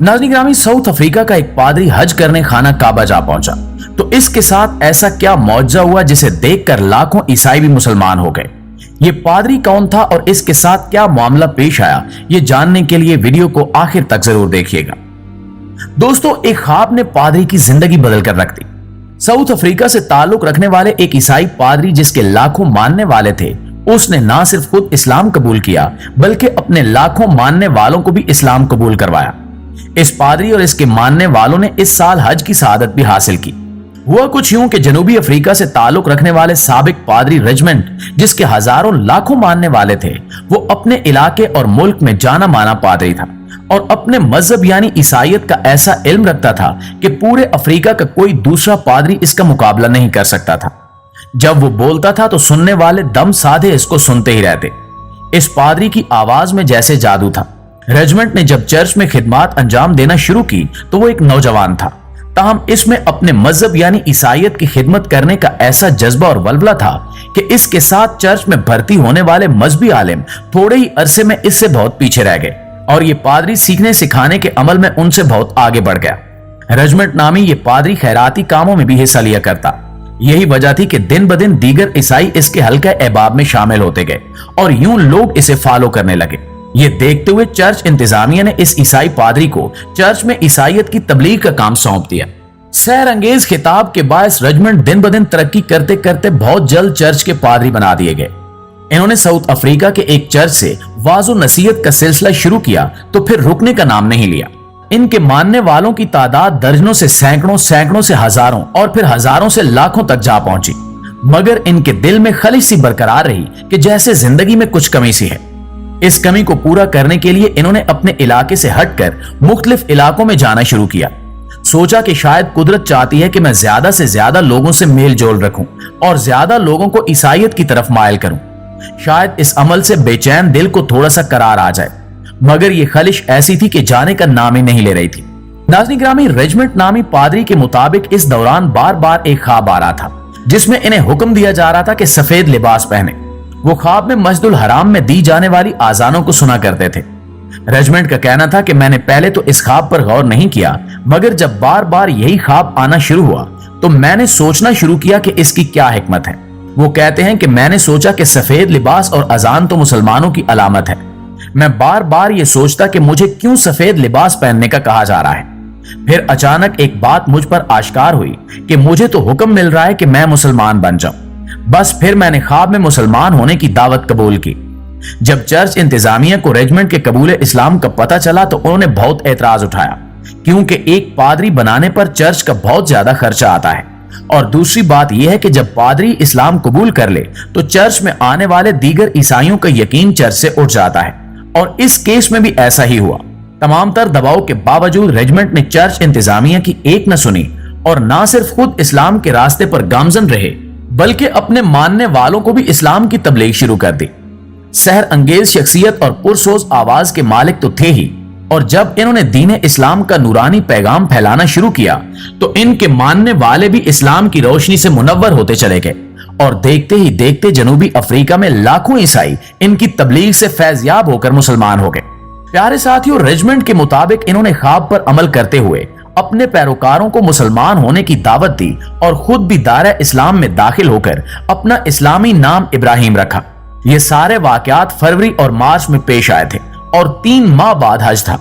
नाज़रीन गिरामी, south Africa का एक पादरी हज करने खाना काबा जा पहुंचा, तो इसके साथ ऐसा क्या मौजज़ा हुआ जिसे देखकर लाखों ईसाई भी मुसलमान हो गए। ये पादरी कौन था और इसके साथ क्या मामला पेश आया, ये जानने के लिए वीडियो को आखिर तक जरूर देखिएगा। दोस्तों, एक ख्वाब ने पादरी की जिंदगी बदल कर रख दी। साउथ अफ्रीका से ताल्लुक रखने वाले एक ईसाई पादरी जिसके लाखों मानने वाले थे, उसने ना सिर्फ खुद इस्लाम कबूल किया बल्कि अपने लाखों मानने वालों को भी इस्लाम कबूल करवाया। इस पादरी और इसके मानने वालों ने इस साल हज की सआदत भी हासिल की। हुआ कुछ यूं कि जनूबी अफ्रीका से ताल्लुक रखने वाले साबिक पादरी रेजिमेंट, जिसके हजारों लाखों मानने वाले थे, वो अपने इलाके और मुल्क में जाना माना पादरी था और अपने मजहब यानी ईसाइयत का ऐसा इल्म रखता था कि पूरे अफ्रीका का कोई दूसरा पादरी इसका मुकाबला नहीं कर सकता था। जब वो बोलता था तो सुनने वाले दम साधे इसको सुनते ही रहते। इस पादरी की आवाज में जैसे जादू था। रेजिमेंट ने जब चर्च में खिदमत अंजाम देना शुरू की तो वो एक नौजवान था, ताहम इसमें अपने मजहब यानी ईसाइयत की खिदमत करने का ऐसा जज्बा और वल्वला था कि इसके साथ चर्च में भर्ती होने वाले मजहबी आलिम थोड़े ही अरसे में इससे बहुत पीछे रह गए और ये पादरी सीखने सिखाने के अमल में उनसे बहुत आगे बढ़ गया। रेजिमेंट नामी ये पादरी खैराती कामों में भी हिस्सा लिया करता। यही वजह थी कि दिन ब दिन दीगर ईसाई इसके हल्का अहबाब में शामिल होते गए और यूं लोग इसे फॉलो करने लगे। ये देखते हुए चर्च इंतजामिया ने इस ईसाई पादरी को चर्च में ईसाइयत की तबलीग का काम सौंप दिया। सैर अंगेज खिताब के बायस रेजिमेंट दिन ब दिन तरक्की करते करते बहुत जल्द चर्च के पादरी बना दिए गए। इन्होंने साउथ अफ्रीका के एक चर्च से वाज़ो नसीहत का सिलसिला शुरू किया तो फिर रुकने का नाम नहीं लिया। इनके मानने वालों की तादाद दर्जनों से सैकड़ों, सैकड़ों से हजारों और फिर हजारों से लाखों तक जा पहुंची, मगर इनके दिल में खलिश सी बरकरार रही कि जैसे जिंदगी में कुछ कमी सी है। इस कमी को पूरा करने के लिए इन्होंने अपने इलाके से हटकर मुख्तलिफ इलाकों में जाना शुरू किया। सोचा कि शायद कुदरत चाहती है कि मैं ज्यादा से ज्यादा लोगों से मेल जोल रखूं और ज्यादा लोगों को ईसाइयत की तरफ मायल करूं। शायद इस अमल से बेचैन दिल को थोड़ा सा करार आ जाए, मगर यह खलिश ऐसी थी कि जाने का नाम ही नहीं ले रही थी। नाज़रीन गिरामी, रेजिमेंट नामी पादरी के मुताबिक इस दौरान बार बार एक ख्वाब आ रहा था जिसमें इन्हें हुक्म दिया जा रहा था कि सफेद लिबास पहने। वो ख्वाब में मस्जिदुल हराम में दी जाने वाली आजानों को सुना करते थे। रेजिमेंट का कहना था कि मैंने पहले तो इस ख्वाब पर गौर नहीं किया, मगर जब बार बार यही ख्वाब आना शुरू हुआ तो मैंने सोचना शुरू किया कि इसकी क्या हिकमत है। वो कहते हैं कि मैंने सोचा कि सफेद लिबास और अजान तो मुसलमानों की अलामत है। मैं बार बार ये सोचता कि मुझे क्यों सफेद लिबास पहनने का कहा जा रहा है। फिर अचानक एक बात मुझ पर आश्कार हुई कि मुझे तो हुक्म मिल रहा है कि मैं मुसलमान बन जाऊं। बस फिर मैंने ख्वाब में मुसलमान होने की दावत कबूल की। जब चर्च इंतजामिया को रेजिमेंट के कबूल इस्लाम का पता चला तो उन्होंने बहुत एतराज उठाया, क्योंकि एक पादरी बनाने पर चर्च का बहुत ज्यादा खर्चा आता है और दूसरी बात यह है कि जब पादरी इस्लाम कबूल कर ले तो चर्च में आने वाले दीगर ईसाइयों का यकीन चर्च से उठ जाता है और इस केस में भी ऐसा ही हुआ। तमाम तर दबाव के बावजूद रेजिमेंट ने चर्च इंतजामिया की एक न सुनी और ना सिर्फ खुद इस्लाम के रास्ते पर गामजन रहे बल्कि अपने मानने वालों को भी इस्लाम की तबलीग शुरू कर दी। सहर अंगेज शख्सियत और पुरसोज आवाज के मालिक तो थे ही, और जब इन्होंने दीन इस्लाम का नूरानी पैगाम फैलाना शुरू किया तो इनके मानने वाले भी इस्लाम की रोशनी से मुनव्वर होते चले गए और देखते ही देखते जनूबी अफ्रीका में लाखों ईसाई इनकी तबलीग से फैज़याब होकर मुसलमान हो गए। प्यारे साथियों, रेजिमेंट के मुताबिक इन्होंने ख्वाब पर अमल करते हुए अपने पैरोकारों को मुसलमान होने की दावत दी और खुद भी दायरा इस्लाम में दाखिल होकर अपना इस्लामी नाम इब्राहिम रखा। ये सारे वाकयात फरवरी और मार्च में पेश आए थे और 3 माह बाद हज था।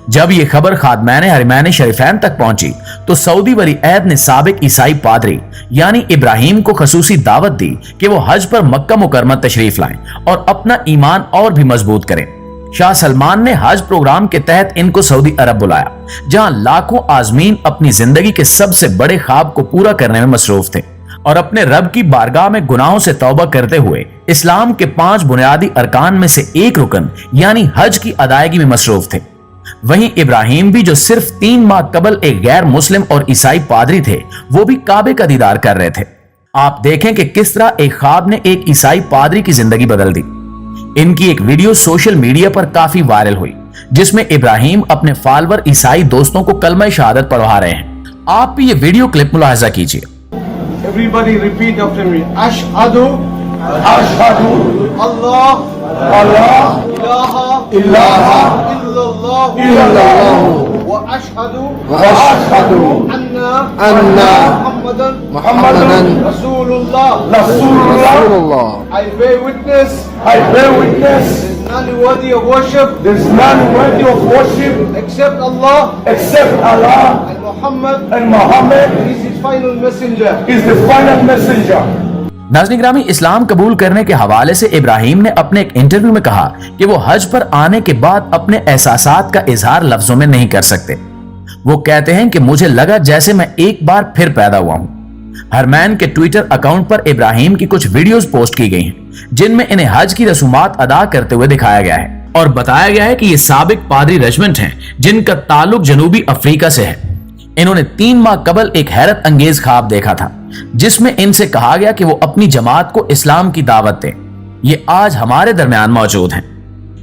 जब ये खबर खादमैन हरमैन शरीफैन तक पहुंची तो सऊदी वली अहद ने साबिक ईसाई पादरी यानी इब्राहिम को खसूसी दावत दी कि वो हज पर मक्का मुकरमा तशरीफ लाएं और अपना ईमान और भी मजबूत करें। शाह सलमान ने हज प्रोग्राम के तहत इनको सऊदी अरब बुलाया, जहां लाखों आजमीन अपनी जिंदगी के सबसे बड़े ख्वाब को पूरा करने में मसरूफ थे और अपने रब की बारगाह में गुनाहों से तौबा करते हुए इस्लाम के 5 बुनियादी अरकान में से एक रुकन यानी हज की अदायगी में मसरूफ थे। वहीं इब्राहिम भी, जो सिर्फ 3 माह कबल एक गैर मुस्लिम और ईसाई पादरी थे, वो भी काबे का दीदार कर रहे थे। आप देखें कि किस तरह एक ख्वाब ने एक ईसाई पादरी की जिंदगी बदल दी। इनकी एक वीडियो सोशल मीडिया पर काफी वायरल हुई जिसमें इब्राहिम अपने फॉलोअर ईसाई दोस्तों को कलमा शहादत पढ़वा रहे हैं। आप भी ये वीडियो क्लिप मुलाहिजा कीजिए। Everybody repeat after me. Ashhadu, ashhadu, Allah, Allah, ilaha, illallah, wa وأشهد أن محمدا رسول الله. I bear witness there's none worthy of worship except Allah and Muhammad is his final messenger. नाज़रीन ग्रामी, इस्लाम कबूल करने के हवाले से इब्राहिम ने अपने एक इंटरव्यू में कहा कि वो हज पर आने के बाद अपने एहसासात का इजहार लफ्जों में नहीं कर सकते। वो कहते हैं कि मुझे लगा जैसे मैं एक बार फिर पैदा हुआ हूं। हरमैन के ट्विटर अकाउंट पर इब्राहिम की कुछ वीडियोस पोस्ट की गई हैं, जिनमें इन्हें हज की रसूमात अदा करते हुए दिखाया गया है और बताया गया है कि ये साबिक पादरी रेजिमेंट हैं, जिनका ताल्लुक जनूबी अफ्रीका से है। इन्होंने 3 माह कबल एक हैरत अंगेज ख्वाब देखा था, जिसमें इनसे कहा गया कि वो अपनी जमात को इस्लाम की दावत दें। ये आज हमारे दरमियान मौजूद हैं।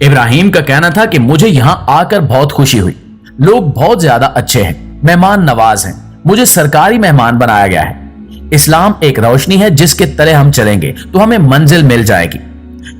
इब्राहिम का कहना था कि मुझे यहां आकर बहुत खुशी हुई। लोग बहुत ज्यादा अच्छे हैं, मेहमान नवाज हैं, मुझे सरकारी मेहमान बनाया गया है। इस्लाम एक रोशनी है जिसके तले हम चलेंगे तो हमें मंजिल मिल जाएगी।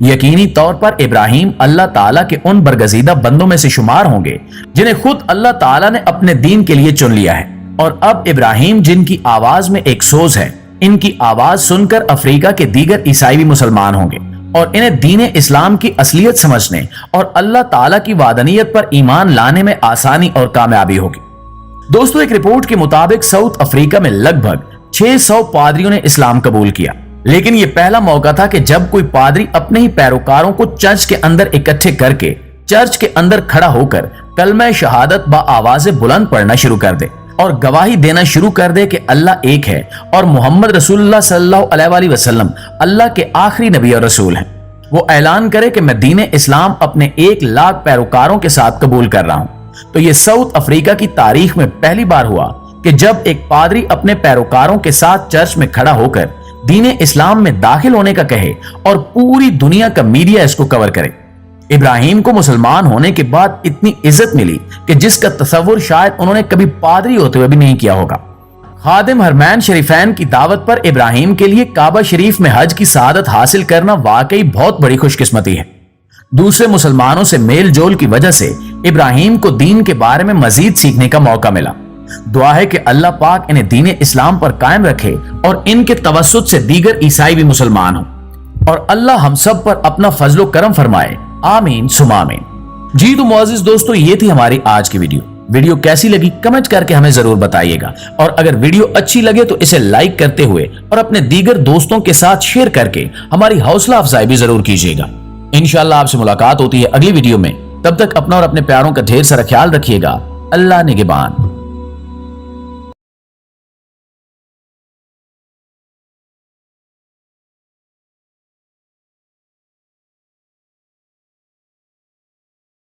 यकीनी तौर पर इब्राहिम अल्लाह ताला के उन बरगजीदा बंदों में से शुमार होंगे जिन्हें खुद अल्लाह ताला ने अपने दीन के लिए चुन लिया है। और अब इब्राहिम, जिनकी आवाज में एक सोज है, इनकी आवाज सुनकर अफ्रीका के दीगर ईसाई भी मुसलमान होंगे और इन्हें दीन इस्लाम की असलियत समझने और अल्लाह ताला की वादनीयत पर ईमान लाने में आसानी और कामयाबी होगी। दोस्तों, एक रिपोर्ट के मुताबिक साउथ अफ्रीका में लगभग 600 पादरियों ने इस्लाम कबूल किया, लेकिन यह पहला मौका था कि जब कोई पादरी अपने ही पैरोकारों को चर्च के अंदर इकट्ठे करके चर्च के अंदर खड़ा होकर कलमा शहादत बा आवाज़े बुलंद पढ़ना शुरू कर दे और गवाही देना शुरू कर दे कि अल्लाह एक है और मोहम्मद रसूलुल्लाह सल्लल्लाहु अलैहि वसल्लम अल्लाह के आखिरी नबी और रसूल हैं। वो ऐलान करे कि मैं दीन इस्लाम अपने 1 लाख पैरोकारों के साथ कबूल कर रहा हूं। तो ये साउथ अफ्रीका की तारीख में पहली बार हुआ कि जब एक पादरी अपने पैरोकारों के साथ चर्च में खड़ा होकर दीन इस्लाम में दाखिल होने का कहे और पूरी दुनिया का मीडिया इसको कवर करे। इब्राहिम को मुसलमान होने के बाद इतनी इज्जत मिली कि जिसका तसव्वुर शायद उन्होंने कभी पादरी होते हुए भी नहीं किया होगा। खादिम हरमैन शरीफैन की दावत पर इब्राहिम के लिए काबा शरीफ में हज की सआदत हासिल करना वाकई बहुत बड़ी खुशकिस्मती है। दूसरे मुसलमानों से मेल जोल की वजह से इब्राहिम को दीन के बारे में मजीद सीखने का मौका मिला। दुआ है कि अल्लाह पाक इन्हें दीन इस्लाम पर कायम रखे और इनके तवस्सुत से दीगर ईसाई भी मुसलमान हो और अल्लाह हम सब पर अपना फजलो करम फरमाए। आमीन सुमा आमीन। जी तो मुअज़्ज़िज़ दोस्तों, ये थी हमारी आज की वीडियो कैसी लगी कमेंट करके हमें जरूर बताइएगा और अगर वीडियो अच्छी लगे तो इसे लाइक करते हुए और अपने दीगर दोस्तों के साथ शेयर करके हमारी हौसला अफजाई भी जरूर कीजिएगा। इंशाअल्लाह आपसे मुलाकात होती है अगली वीडियो में। तब तक अपना और अपने प्यारों का ढेर सारा ख्याल रखिएगा। अल्लाह निगहबान।